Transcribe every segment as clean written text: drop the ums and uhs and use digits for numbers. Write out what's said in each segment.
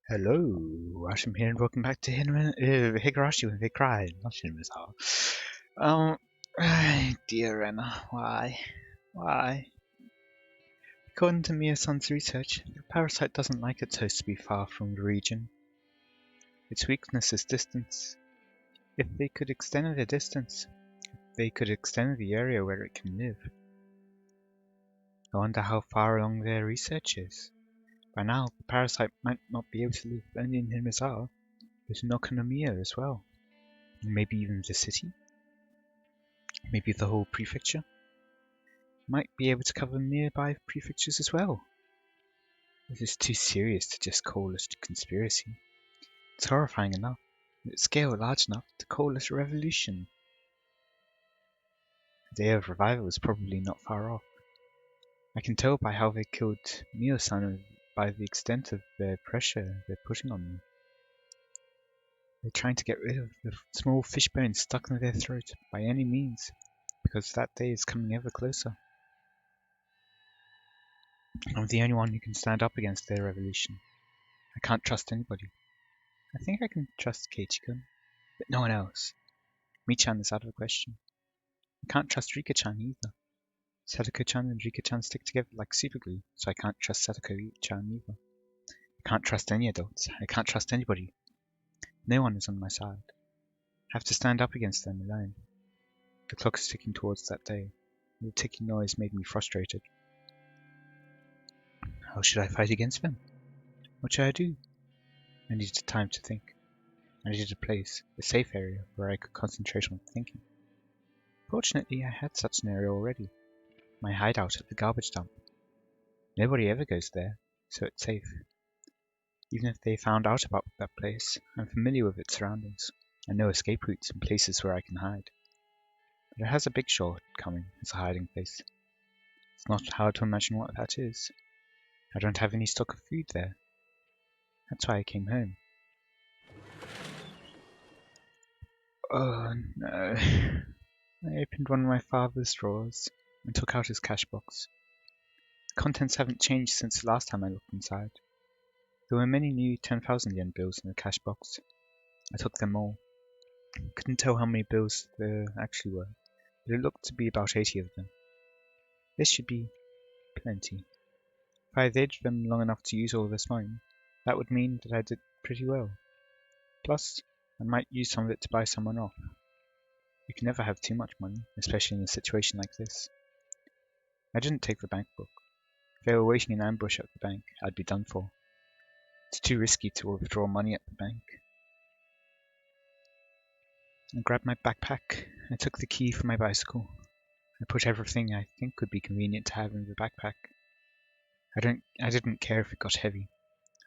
Hello, Watem here, and welcome back to Higurashi When They Cry, not Hinmizawa. Dear Renna, why? Why? According to Mia-san's research, the parasite doesn't like its host to be far from the region. Its weakness is distance. If they could extend the distance, they could extend the area where it can live. I wonder how far along their research is. By now, the parasite might not be able to live only in Hinmizawa, but in Okonomiya as well. Maybe even the city? Maybe the whole prefecture? Might be able to cover nearby prefectures as well. This is too serious to just call it a conspiracy. It's horrifying enough, and its scale large enough to call it a revolution. The day of revival is probably not far off. I can tell by how they killed Mio-san and by the extent of their pressure they're putting on me. They're trying to get rid of the small fish bones stuck in their throat by any means, because that day is coming ever closer. I'm the only one who can stand up against their revolution. I can't trust anybody. I think I can trust Keiichi-kun, but no one else. Mi-chan is out of the question. I can't trust Rika-chan either. Sadako-chan and Rika-chan stick together like superglue, so I can't trust Sadako-chan either. I can't trust any adults. I can't trust anybody. No one is on my side. I have to stand up against them alone. The clock is ticking towards that day. The ticking noise made me frustrated. How should I fight against them? What should I do? I needed time to think. I needed a place, a safe area, where I could concentrate on thinking. Fortunately, I had such an area already. My hideout at the garbage dump. Nobody ever goes there, so it's safe. Even if they found out about that place, I'm familiar with its surroundings. I know escape routes and places where I can hide. But it has a big shortcoming as a hiding place. It's not hard to imagine what that is. I don't have any stock of food there. That's why I came home. Oh no. I opened one of my father's drawers and took out his cash box. The contents haven't changed since the last time I looked inside. There were many new 10,000 yen bills in the cash box. I took them all. Couldn't tell how many bills there actually were, but it looked to be about 80 of them. This should be plenty. If I waited them long enough to use all this money, that would mean that I did pretty well. Plus, I might use some of it to buy someone off. You can never have too much money, especially in a situation like this. I didn't take the bank book. If they were waiting in ambush at the bank, I'd be done for. It's too risky to withdraw money at the bank. I grabbed my backpack. I took the key for my bicycle. I put everything I think would be convenient to have in the backpack. I didn't care if it got heavy.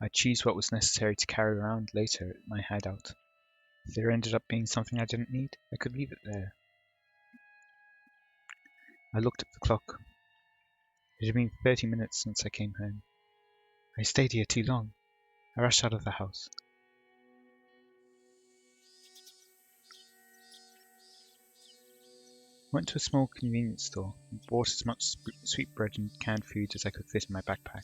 I'd choose what was necessary to carry around later at my hideout. If there ended up being something I didn't need, I could leave it there. I looked at the clock. It had been 30 minutes since I came home. I stayed here too long. I rushed out of the house. Went to a small convenience store and bought as much sweet bread and canned food as I could fit in my backpack.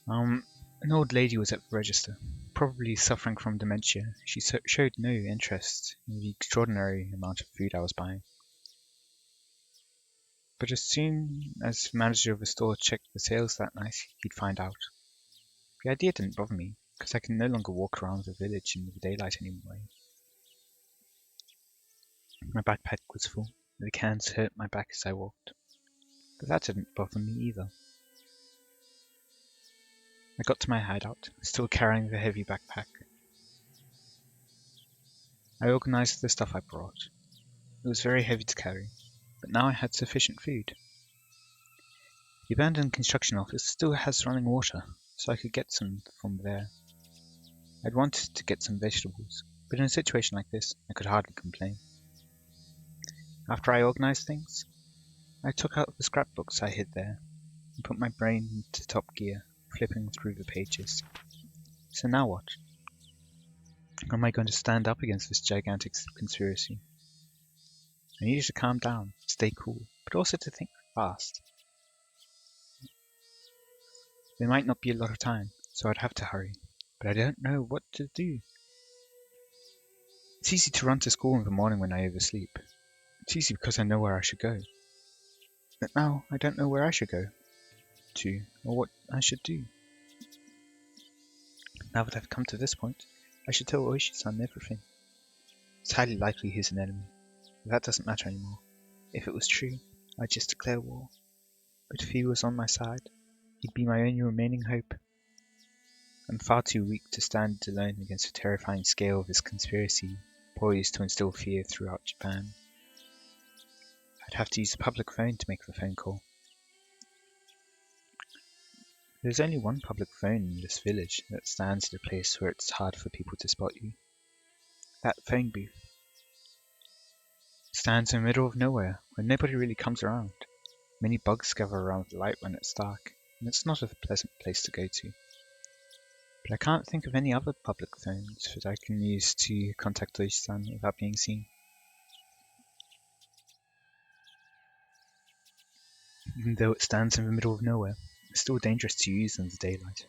An old lady was at the register, probably suffering from dementia. She showed no interest in the extraordinary amount of food I was buying. But as soon as the manager of the store checked the sales that night, he'd find out. The idea didn't bother me, because I can no longer walk around the village in the daylight anymore. My backpack was full, and the cans hurt my back as I walked. But that didn't bother me either. I got to my hideout, still carrying the heavy backpack. I organized the stuff I brought. It was very heavy to carry, but now I had sufficient food. The abandoned construction office still has running water, so I could get some from there. I'd wanted to get some vegetables, but in a situation like this, I could hardly complain. After I organized things, I took out the scrapbooks I hid there and put my brain into top gear, flipping through the pages. So now what? How am I going to stand up against this gigantic conspiracy? I needed to calm down, stay cool, but also to think fast. There might not be a lot of time, so I'd have to hurry. But I don't know what to do. It's easy to run to school in the morning when I oversleep. It's easy because I know where I should go. But now I don't know where I should go to, or what I should do. Now that I've come to this point, I should tell Oishi-san everything. It's highly likely he's an enemy, but that doesn't matter anymore. If it was true, I'd just declare war. But if he was on my side, he'd be my only remaining hope. I'm far too weak to stand alone against the terrifying scale of his conspiracy, poised to instill fear throughout Japan. I'd have to use a public phone to make the phone call. There's only one public phone in this village that stands at a place where it's hard for people to spot you. That phone booth. It stands in the middle of nowhere, where nobody really comes around. Many bugs gather around the light when it's dark, and it's not a pleasant place to go to. But I can't think of any other public phones that I can use to contact Oishi-san without being seen. Even though it stands in the middle of nowhere, it's still dangerous to use in the daylight.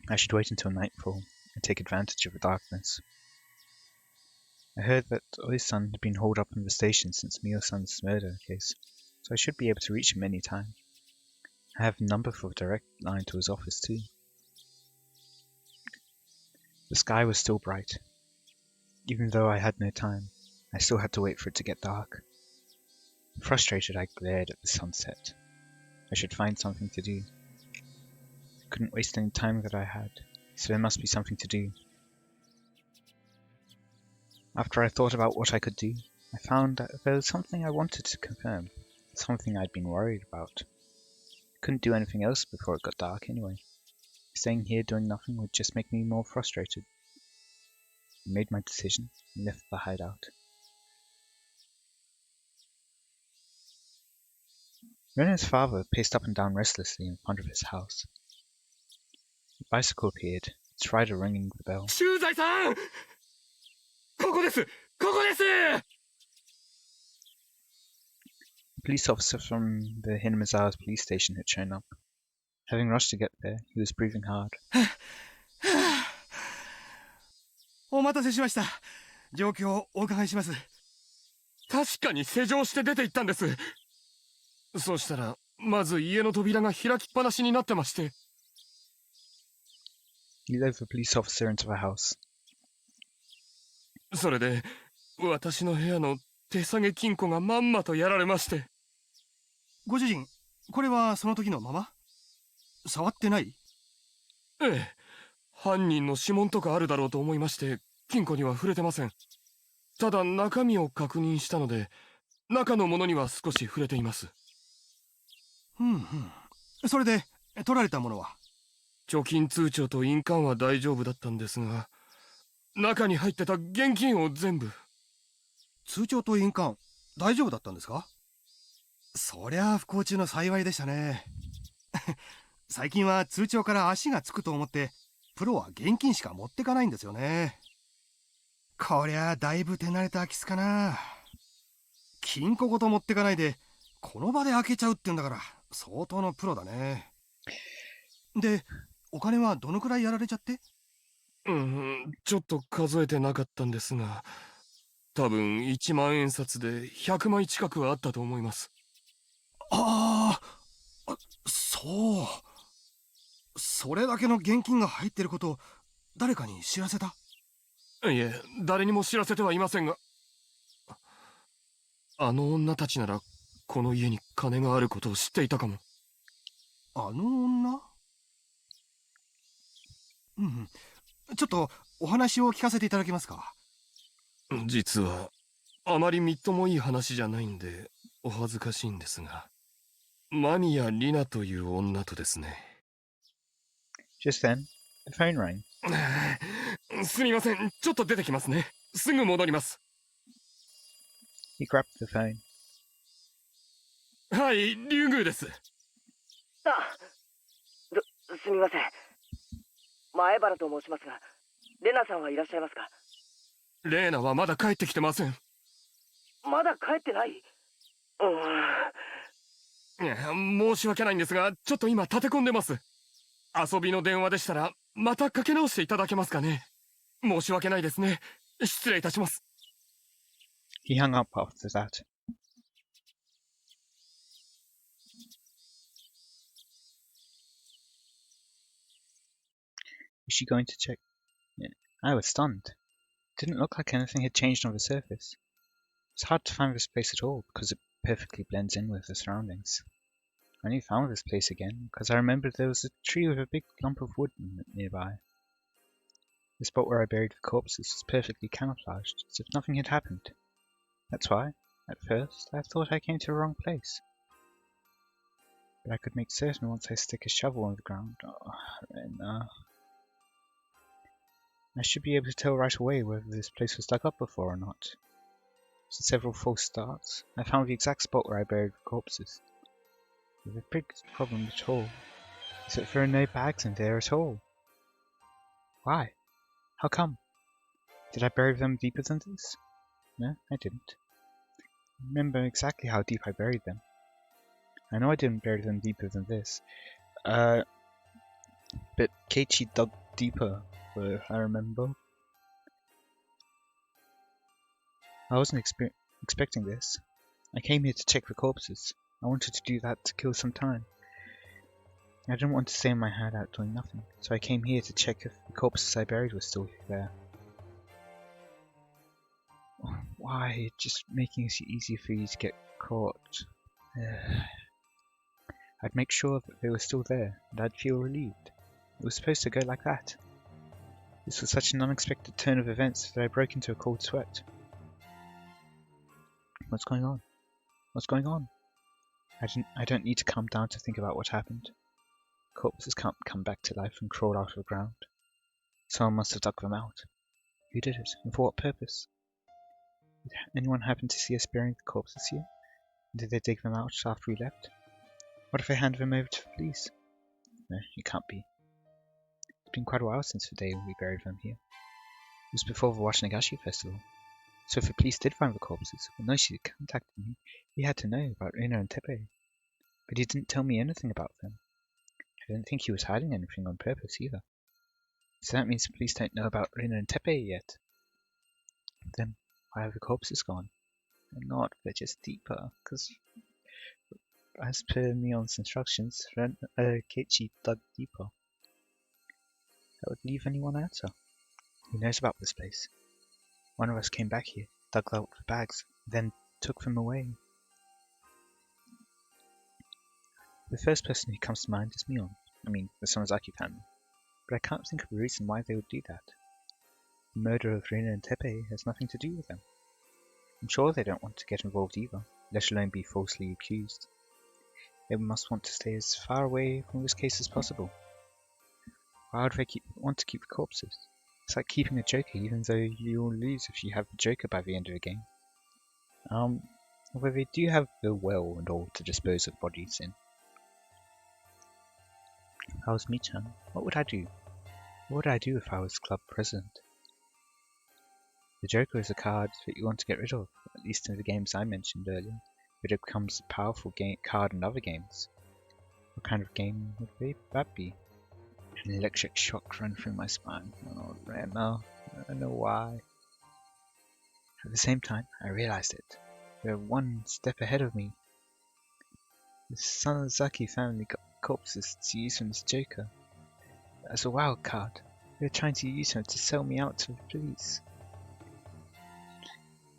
I should wait until nightfall and take advantage of the darkness. I heard that Oishi-san had been holed up in the station since Mio-san's murder case, so I should be able to reach him any time. I have a number for a direct line to his office too. The sky was still bright. Even though I had no time, I still had to wait for it to get dark. Frustrated, I glared at the sunset. I should find something to do. I couldn't waste any time that I had, so there must be something to do. After I thought about what I could do, I found that there was something I wanted to confirm, something I'd been worried about. I couldn't do anything else before it got dark anyway. Staying here doing nothing would just make me more frustrated. I made my decision and left the hideout. Rena's father paced up and down restlessly in front of his house. A bicycle appeared, its rider ringing the bell. Shuzai-san! ここです! ここです! A police officer from the Hinamizawa's police station had shown up. Having rushed to get there, he was breathing hard. お待たせしました。状況をお伺いします。確かに施錠して出て行ったんです。そしたら、まず家の扉が開きっぱなしになってまして。He led the police officer into the house. それで、私の部屋の手提げ金庫がまんまとやられまして。ご主人、これはその時のまま？触ってない？ええ。犯人の指紋とかあるだろうと思いまして、金庫には触れてません。ただ中身を確認したので、中のものには少し触れています。それで、取られたものは？貯金通帳と印鑑は大丈夫だったんですが、中に入ってた現金を全部。通帳と印鑑、大丈夫だったんですか？そりゃあ不幸中の幸いでしたね。最近は通帳から足がつくと思って、プロは現金しか持ってかないんですよね。こりゃあだいぶ手慣れた空き巣かな。金庫ごと持ってかないで、この場で開けちゃうってんだから、相当のプロだね。で、お金はどのくらいやられちゃって？ちょっと数えてなかったんですが、多分1万円札で100枚近くはあったと思います。ああ、そう。それだけの現金が入ってることを誰かに知らせた？いえ、誰にも知らせてはいませんが。あの女たちならこの家に金があることを知っていたかも。あの女？ちょっとお話を聞かせていただけますか？実はあまりみっともいい話じゃないんでお恥ずかしいんですが、間宮里奈という女とですね。Just then, the phone rang. すみません、ちょっと出てきますね。すぐ戻ります。He grabbed the phone. はい、竜宮です。すみません。前原と申しますが、レナさんはいらっしゃいますか？レーナはまだ帰ってきてません。まだ帰ってない？申し訳ないんですが、ちょっと今立て込んでます。遊びの電話でしたらまたかけ直していただけますかね。申し訳ないですね。失礼いたします。 He hung up after that. Is she going to check? Yeah. I was stunned. It didn't look like anything had changed on the surface. It's hard to find this place at all because it perfectly blends in with the surroundings. I only found this place again because I remembered there was a tree with a big lump of wood nearby. The spot where I buried the corpses was perfectly camouflaged, as if nothing had happened. That's why, at first, I thought I came to the wrong place. But I could make certain once I stick a shovel on the ground. I should be able to tell right away whether this place was dug up before or not. After several false starts, I found the exact spot where I buried the corpses. The biggest problem at all is that there are no bags in there at all. Why? How come? Did I bury them deeper than this? No, I didn't. I remember exactly how deep I buried them. I know I didn't bury them deeper than this. But Keiichi dug deeper, I remember. I wasn't expecting this. I came here to check the corpses. I wanted to do that to kill some time. I didn't want to stay in my hideout doing nothing, so I came here to check if the corpses I buried were still there. Why? Just making it easy for you to get caught. I'd make sure that they were still there, and I'd feel relieved. It was supposed to go like that. This was such an unexpected turn of events that I broke into a cold sweat. What's going on? What's going on? I don't need to calm down to think about what happened. Corpses can't come back to life and crawl out of the ground. Someone must have dug them out. Who did it, and for what purpose? Did anyone happen to see us burying the corpses here? And did they dig them out after we left? What if I hand them over to the police? No, it can't be. It's been quite a while since the day we buried them here. It was before the Watem festival. So if the police did find the corpses, well, Noshi contacted me. He had to know about Rina and Teppei. But he didn't tell me anything about them. I didn't think he was hiding anything on purpose either. So that means the police don't know about Rina and Teppei yet. Then why have the corpses gone? They're not, they're just deeper, because as per Neon's instructions, Keiichi dug deeper. That would leave anyone outer. Who knows about this place? One of us came back here, dug out the bags, then took them away. The first person who comes to mind is Mion. I mean, the Sonozaki family. But I can't think of a reason why they would do that. The murder of Rina and Teppei has nothing to do with them. I'm sure they don't want to get involved either, let alone be falsely accused. They must want to stay as far away from this case as possible. Why would they want to keep the corpses? It's like keeping a Joker, even though you'll lose if you have the Joker by the end of the game. Although they do have the well and all to dispose of bodies in. If I was Michan, what would I do? What would I do if I was club president? The Joker is a card that you want to get rid of, at least in the games I mentioned earlier, but it becomes a powerful card in other games. What kind of game would that be? An electric shock ran through my spine. Oh, no, I don't know why. At the same time, I realized it. They're one step ahead of me. The Sonozaki family got corpses to use them as Joker. As a wild card. They're trying to use him to sell me out to the police.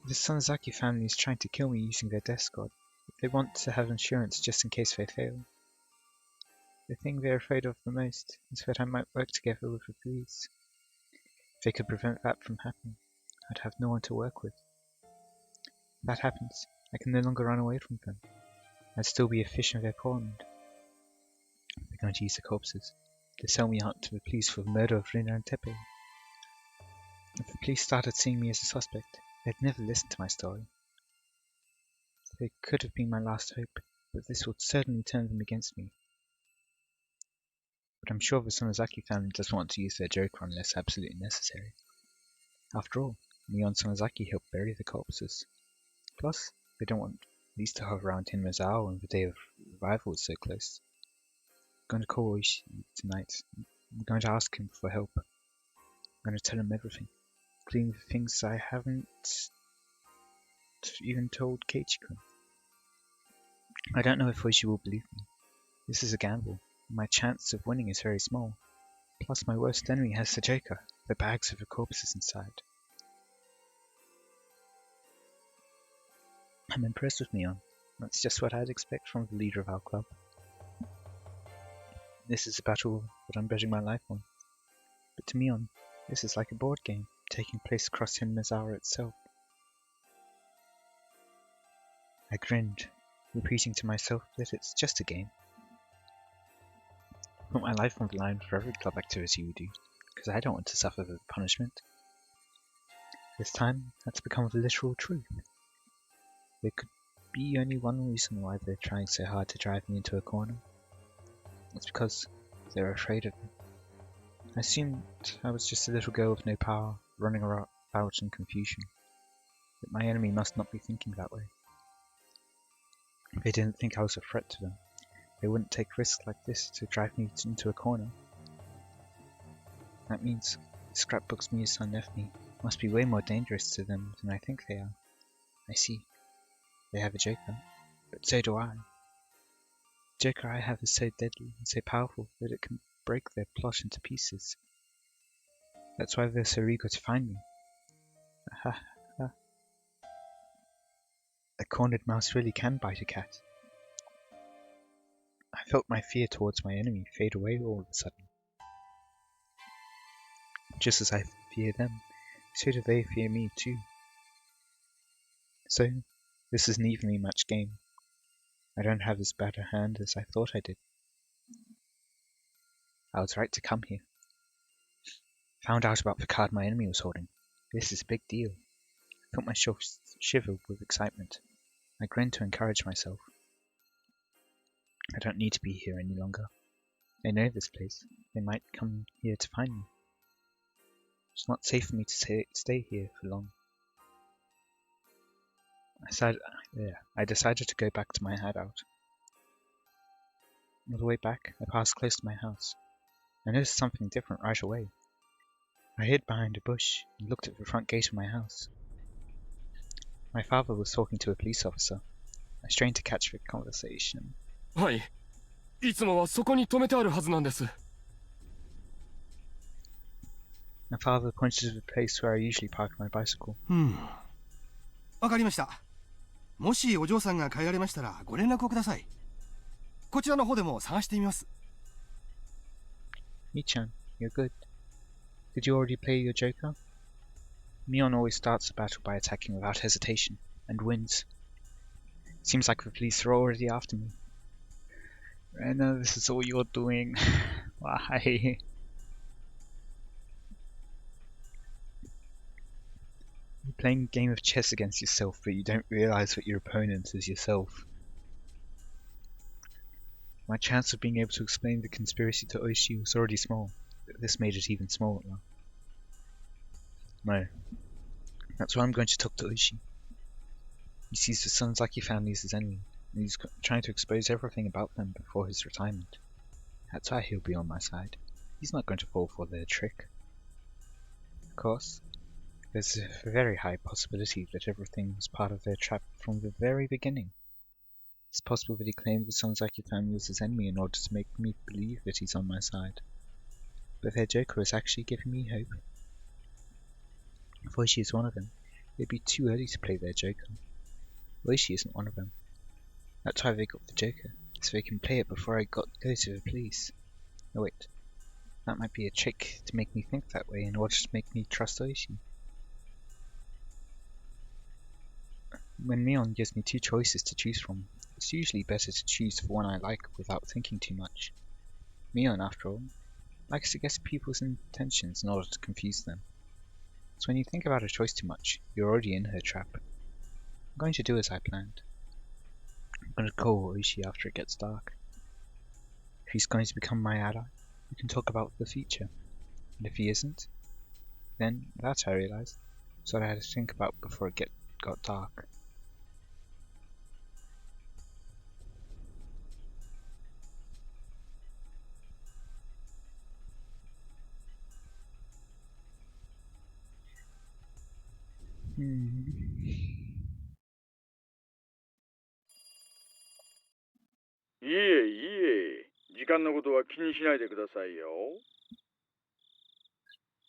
The Sonozaki family is trying to kill me using their death squad. They want to have insurance just in case they fail. The thing they're afraid of the most is that I might work together with the police. If they could prevent that from happening, I'd have no one to work with. If that happens, I can no longer run away from them. I'd still be a fish in their pond. They're going to use the corpses to sell me out to the police for the murder of Rina and Teppei. If the police started seeing me as a suspect, they'd never listen to my story. They could have been my last hope, but this would certainly turn them against me. But I'm sure the Sonozaki family doesn't want to use their Joker unless absolutely necessary. After all, Neon Sonozaki helped bury the corpses. Plus, they don't want police to hover around Hinmazao when the day of revival is so close. going to call Oishi tonight. I'm going to ask him for help. I'm going to tell him everything, including the things I haven't even told Keiichi-kun. I don't know if Oishi will believe me. This is a gamble. My chance of winning is very small. Plus, my worst enemy has the Joker, the bags of the corpses inside. I'm impressed with Mion. That's just what I'd expect from the leader of our club. This is a battle that I'm betting my life on. But to Mion, this is like a board game, taking place across Hinmizawa itself. I grinned, repeating to myself that it's just a game. I put my life on the line for every club activity we do, because I don't want to suffer the punishment. This time, that's become the literal truth. There could be only one reason why they're trying so hard to drive me into a corner. It's because they're afraid of me. I assumed I was just a little girl with no power, running about in confusion. But my enemy must not be thinking that way. They didn't think I was a threat to them. They wouldn't take risks like this to drive me into a corner. That means the scrapbooks Miya-san left me must be way more dangerous to them than I think they are. I see. They have a Joker, but so do I. The Joker I have is so deadly and so powerful that it can break their plot into pieces. That's why they're so eager to find me. Ha ha. A cornered mouse really can bite a cat. I felt my fear towards my enemy fade away all of a sudden. Just as I fear them, so do they fear me too. So, this is an evenly matched game. I don't have as bad a hand as I thought I did. I was right to come here. Found out about the card my enemy was holding. This is a big deal. I felt myself shiver with excitement. I grinned to encourage myself. I don't need to be here any longer. They know this place. They might come here to find me. It's not safe for me to stay here for long. I decided to go back to my hideout. On the way back, I passed close to my house. I noticed something different right away. I hid behind a bush and looked at the front gate of my house. My father was talking to a police officer. I strained to catch the conversation. はい。いつもはそこに止めてあるはずなんです。My father pointed to the place where I usually park my bicycle. わかりました。もしお嬢さんが帰られましたらご連絡をください。こちらの方でも探してみます。Mi-chan, you're good. Did you already play your Joker? Mion always starts the battle by attacking without hesitation, and wins. Seems like the police are already after me. Rena, this is all you're doing. Why? You're playing a game of chess against yourself, but you don't realize that your opponent is yourself. My chance of being able to explain the conspiracy to Oishi was already small, but this made it even smaller. No. That's why I'm going to talk to Oishi. He sees the Sonzaki family as his enemy, and he's trying to expose everything about them before his retirement. That's why he'll be on my side. He's not going to fall for their trick. Of course, there's a very high possibility that everything was part of their trap from the very beginning. It's possible that he claimed the Sonzaki family was his enemy in order to make me believe that he's on my side. But their Joker is actually giving me hope. If Oishi is one of them, it'd be too early to play their Joker. Oishi isn't one of them. That's why they got the Joker, so they can play it before I go to the police. Oh wait, that might be a trick to make me think that way in order to make me trust Oishi. When Mion gives me two choices to choose from, it's usually better to choose the one I like without thinking too much. Mion, after all, likes to guess people's intentions in order to confuse them. So when you think about a choice too much, you're already in her trap. I'm going to do as I planned. I'm going to call Oishi after it gets dark. If he's going to become my ally, we can talk about the future. And if he isn't, then that I realized, so I had to think about before it got dark. 時間のことは気にしないでくださいよ。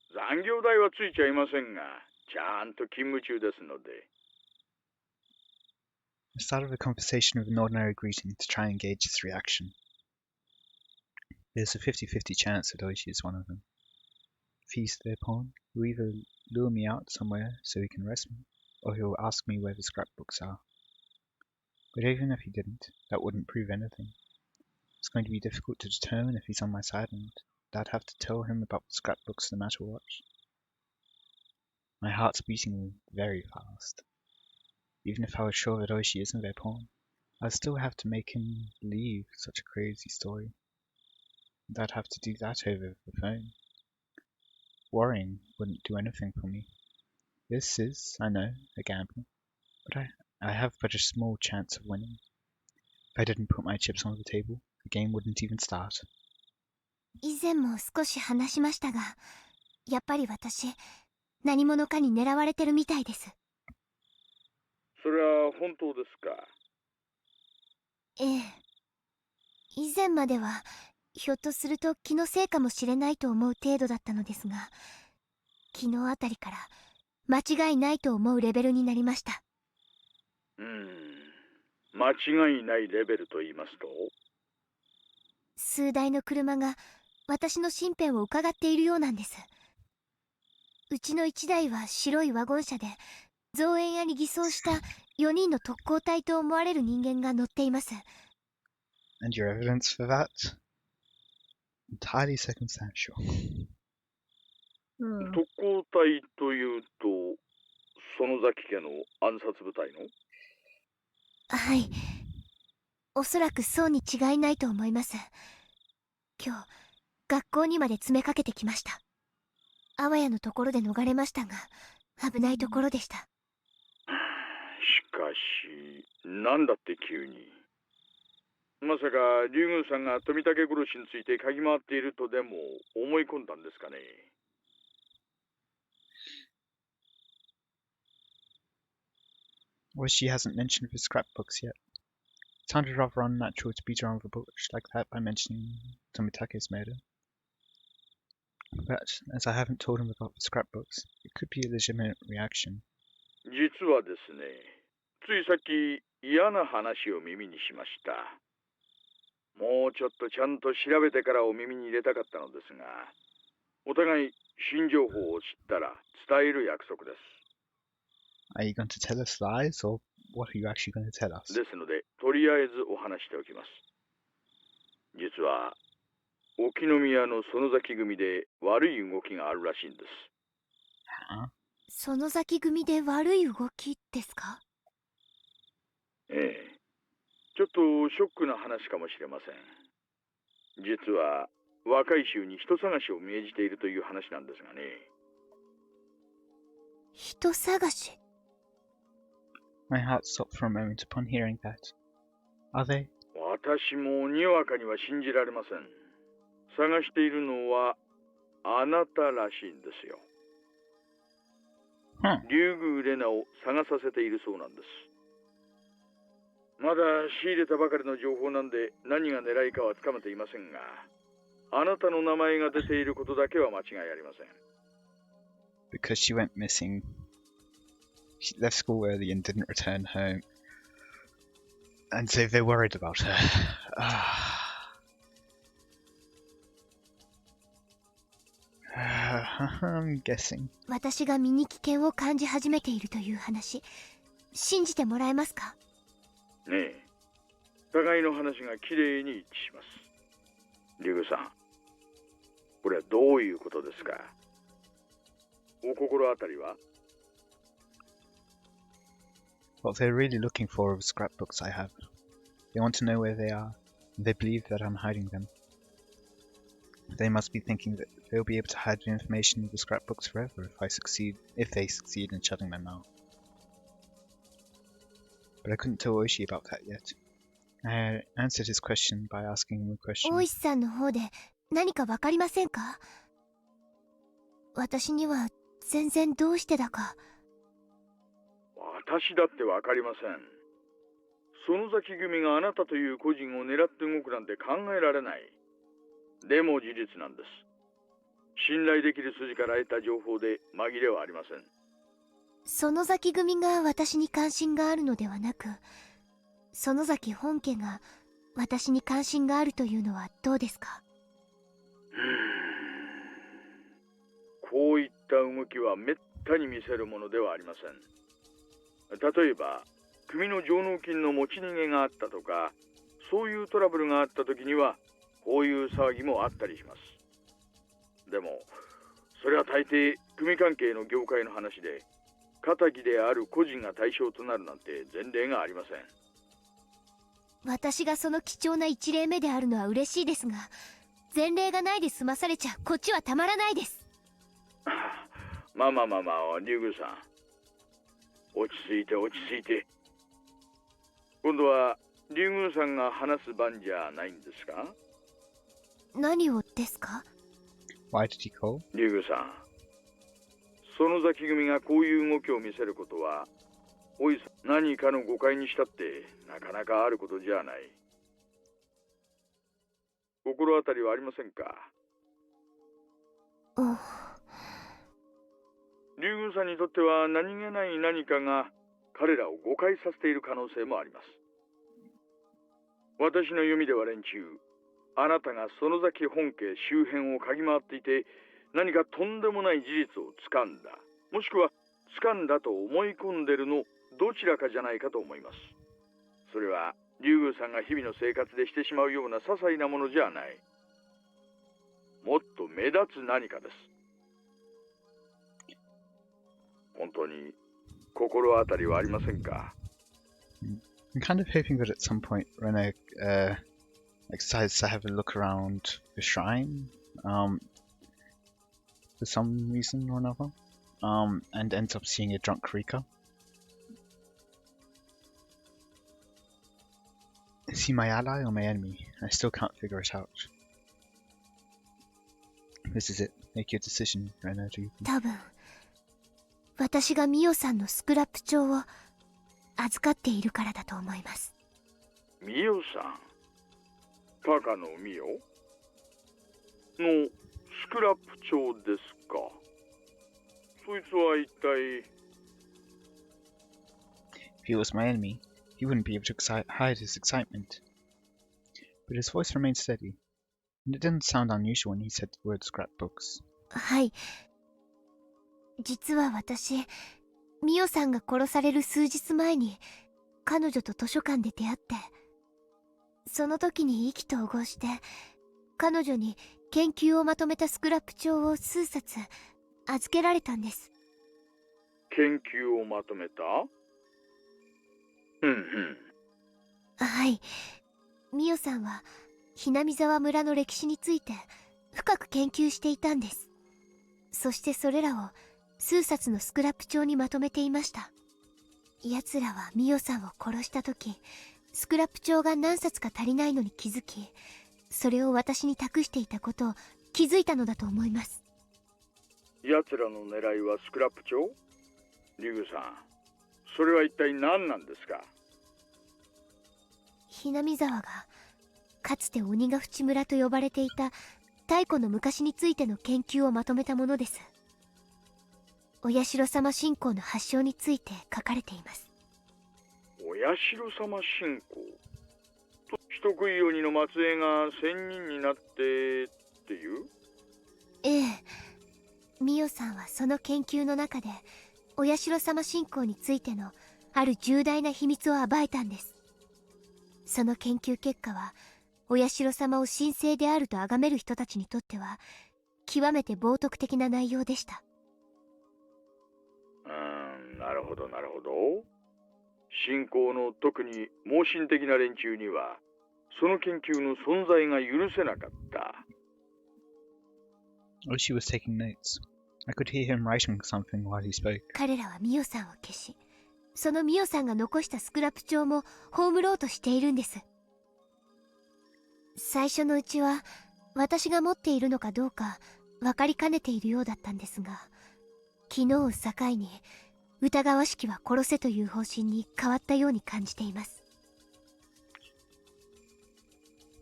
残業代はついちゃいませんが、ちゃんと勤務中ですので。I started a conversation with an ordinary greeting to try and gauge his reaction. There's a 50-50 chance that Oishi is one of them. If he's their pawn, he'll either lure me out somewhere so he can arrest me, or he'll ask me where the scrapbooks are. But even if he didn't, that wouldn't prove anything. It's going to be difficult to determine if he's on my side or not. I'd have to tell him about the scrapbooks no matter what. My heart's beating very fast. Even if I was sure that Oishi isn't their pawn, I'd still have to make him believe such a crazy story. And I'd have to do that over the phone. Worrying wouldn't do anything for me. This is, I know, a gamble, but I have but a small chance of winning. If I didn't put my chips on the table, the game wouldn't even start. 以前も少し話しましたが、やっぱり私、何者かに狙われてるみたいです。それは本当ですか？ええ。以前までは、ひょっとすると気のせいかもしれないと思う程度だったのですが、昨日あたりから間違いないと思うレベルになりました。間違いないレベルと言いますと？数台の車が私の身辺を伺っているようなんです。うちの1台は白いワゴン車で、造園屋に偽装した4人の特攻隊と思われる人間が乗っています。And your evidence for that? Entirely circumstantial. 特攻隊というと、園崎家の暗殺部隊の？はい。おそらくそうに違いないと思います。今日、学校にまで詰めかけてきました。あわやのところで逃れましたが、危ないところでした。しかし、なんだって急に。まさか、竜宮さんが富武殺しについて嗅ぎ回っているとでも思い込んだんですかね。Well, she hasn't mentioned the scrapbooks yet. It sounded rather unnatural to beat around the bush like that by mentioning Tomitake's murder. But, as I haven't told him about the scrapbooks, it could be a legitimate reaction. 実はですね、ついさっき嫌な話を耳にしました。もうちょっとちゃんと調べてからお耳に入れたかったのですが、お互い新情報を知ったら伝える約束です。Are you going to tell us lies, or what are you actually going to tell us? ですので、とりあえずお話しておきます。実は、沖宮の園崎組で悪い動きがあるらしいんです。園崎組で悪い動きですか？ええ。ちょっとショックな話かもしれません。実は、若い衆に人探しを命じているという話なんですがね。人探し？ My heart stopped for a moment upon hearing that. Are they? 私もにわかには信じられません。探しているのはあなたらしいんですよ。竜宮レナを探させているそうなんです。まだ仕入れたばかりの情報なんで何が狙いかはつかめていませんが、あなたの名前が出ていることだけは間違いありません。Because she went missing. She left school early and didn't return home. And so they're worried about her. I'm guessing. 私が身に危険を感じ始めているという話、信じてもらえますか？ねえ、互いの話がきれいに一致します。竜宮さん、これはどういうことですか？お心当たりは？ What they're really looking for are the scrapbooks I have. They want to know where they are, and they believe that I'm hiding them. They must be thinking that they'll be able to hide the information in the scrapbooks forever if they succeed in shutting my mouth. But I couldn't tell Oishi about that yet. I answered his question by asking him a question. 大石さんの方で何かわかりませんか？私には全然どうしてだか。私だってわかりません。園崎組があなたという個人を狙って動くなんて考えられない。でも事実なんです。信頼できる筋から得た情報で紛れはありません。園崎組が私に関心があるのではなく、園崎本家が私に関心があるというのはどうですか？こういった動きはめったに見せるものではありません。例えば組の上納金の持ち逃げがあったとか、そういうトラブルがあった時にはこういう騒ぎもあったりします。でもそれは大抵組関係の業界の話で、仇である個人が対象となるなんて前例がありません。私がその貴重な一例目であるのは嬉しいですが、前例がないで済まされちゃこっちはたまらないです。まあ、竜宮さん、落ち着いて落ち着いて。今度は竜宮さんが話す番じゃないんですか？何をですか？ Why did he call? 竜宮さん、園崎組がこういう動きを見せることは、おいさん何かの誤解にしたってなかなかあることじゃない。心当たりはありませんか？竜宮さんにとっては何気ない何かが彼らを誤解させている可能性もあります。私の読みでは連中、あなたが園崎本家周辺を嗅ぎ回っていて、何かとんでもない事実を掴んだ、もしくは掴んだと思い込んでるのどちらかじゃないかと思います。それは竜宮さんが日々の生活でしてしまうような些細なものじゃない。もっと目立つ何かです。本当に心当たりはありませんか？ I'm kind of hoping that at some point Rena decides to have a look around the shrine for some reason or another, and ends up seeing a drunk Rika. Is he my ally or my enemy? I still can't figure it out. This is it. Make your decision, Rena. Do you think? 多分私がミオさんのスクラップ帳を預かっているからだと思います。ミオさん、高野ミオのスクラップ帳ですか？そいつは一体。 If he was my enemy, he wouldn't be able to hide his excitement. But his voice remained steady, and it didn't sound unusual when he said the word scrapbooks. はい。実は私、ミオさんが殺される数日前に彼女と図書館で出会って、その時に意気投合して彼女に研究をまとめたスクラップ帳を数冊預けられたんです。研究をまとめた？はい。ミオさんはひなみ沢村の歴史について深く研究していたんです。そしてそれらを数冊のスクラップ帳にまとめていました。奴らはミオさんを殺した時、スクラップ帳が何冊か足りないのに気づき、それを私に託していたことを気づいたのだと思います。奴らの狙いはスクラップ帳？リグさん、それは一体何なんですか？ひなみ沢がかつて鬼ヶ淵村と呼ばれていた太古の昔についての研究をまとめたものです。お社様信仰の発祥について書かれています。お社様信仰と、人食い鬼の末裔が仙人になってっていう？ええ。ミオさんはその研究の中でお社様信仰についてのある重大な秘密を暴いたんです。その研究結果はお社様を神聖であると崇める人たちにとっては極めて冒涜的な内容でした。なるほどなるほど。信仰の特に盲信的な連中にはその研究の存在が許せなかった。Oh, she was taking notes. I could hear him writing something while he spoke. 彼らはミオさんを消し、そのミオさんが残したスクラップ帳も葬ろうとしているんです。最初のうちは私が持っているのかどうか分かりかねているようだったんですが、昨日を境に疑わしきは殺せという方針に変わったように感じています。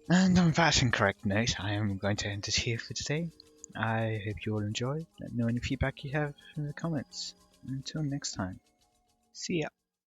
And on that incorrect note, I am going to end it here for today. I hope you all enjoy. Let me know any feedback you have in the comments. Until next time, see ya.